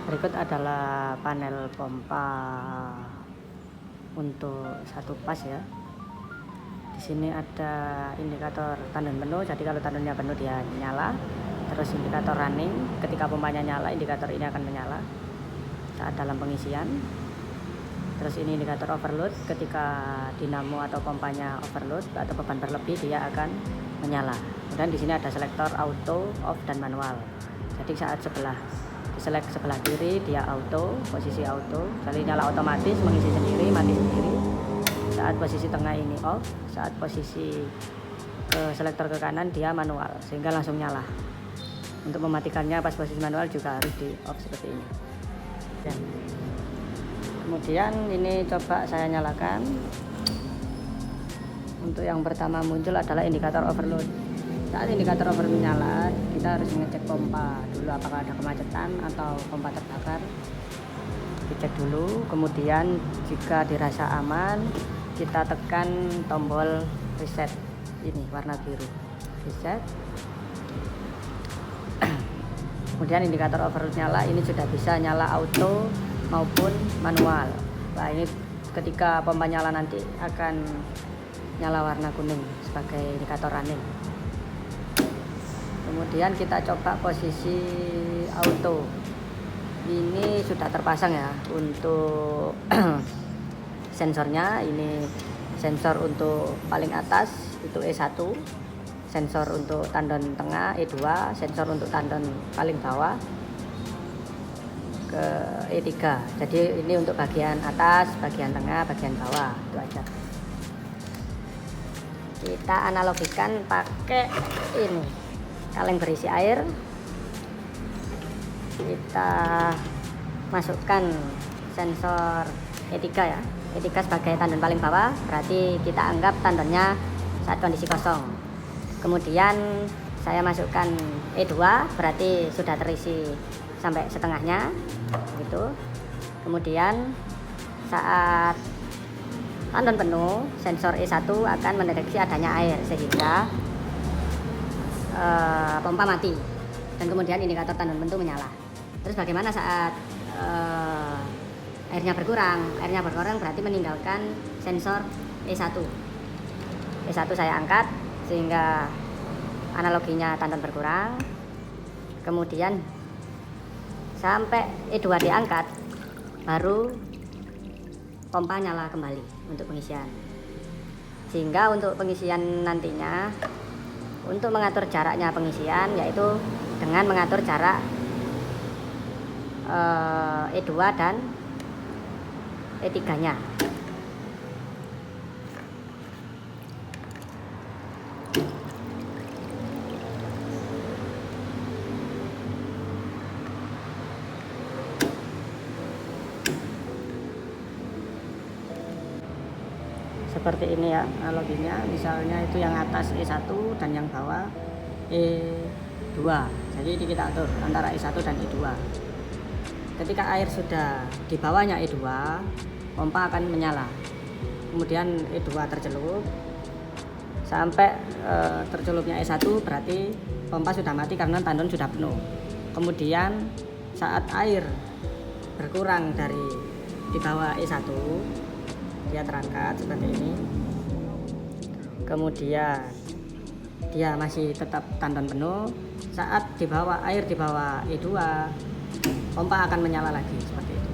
Berikut adalah panel pompa untuk satu pas ya. Di sini ada indikator tandon penuh, jadi kalau tandonnya penuh dia nyala. Terus indikator running, ketika pompanya nyala indikator ini akan menyala saat dalam pengisian. Terus ini indikator overload, ketika dinamo atau pompanya overload atau beban berlebih dia akan menyala. Kemudian di sini ada selektor auto, off dan manual. Jadi saat diselek sebelah kiri dia auto, posisi auto, jadi nyala otomatis, mengisi sendiri, mati sendiri. Saat posisi tengah ini off, saat posisi ke selektor ke kanan dia manual, sehingga langsung nyala. Untuk mematikannya pas posisi manual juga harus di off seperti ini. Dan kemudian ini coba saya nyalakan. Untuk yang pertama muncul adalah indikator overload. Saat indikator overload nyala, kita harus mengecek pompa dulu apakah ada kemacetan atau pompa terbakar. Dicek dulu, kemudian jika dirasa aman, kita tekan tombol reset ini warna biru. Reset. Kemudian indikator overload nyala, ini sudah bisa nyala auto maupun manual. Nah, ini ketika pompa nyala nanti akan nyala warna kuning sebagai indikator running. Kemudian kita coba posisi auto. Ini sudah terpasang ya untuk sensornya. Ini sensor untuk paling atas itu E1, sensor untuk tandon tengah E2, sensor untuk tandon paling bawah ke E3. Jadi ini untuk bagian atas, bagian tengah, bagian bawah, itu aja. Kita analogikan pakai ini kaleng berisi air. Kita masukkan sensor E3 ya, E3 sebagai tandon paling bawah, berarti kita anggap tandonnya saat kondisi kosong. Kemudian saya masukkan E2, berarti sudah terisi sampai setengahnya gitu. Kemudian saat tandon penuh, sensor E1 akan mendeteksi adanya air sehingga pompa mati, dan kemudian indikator tandon penuh menyala. Terus bagaimana saat airnya berkurang? Airnya berkurang berarti meninggalkan sensor E1. E1 saya angkat sehingga analoginya tandon berkurang. Kemudian sampai E2 diangkat, baru pompa nyala kembali untuk pengisian. Sehingga untuk pengisian nantinya, untuk mengatur jaraknya pengisian, yaitu dengan mengatur jarak E2 dan E3 nya. Seperti ini ya analoginya, misalnya itu yang atas E1 dan yang bawah E2. Jadi ini kita atur antara E1 dan E2. Ketika air sudah di bawahnya E2, pompa akan menyala. Kemudian E2 tercelup sampai tercelupnya E1, berarti pompa sudah mati karena tandon sudah penuh. Kemudian saat air berkurang dari di bawah E1, dia terangkat seperti ini. Kemudian dia masih tetap tandon penuh. Saat di bawah air di bawah E2, pompa akan menyala lagi seperti itu.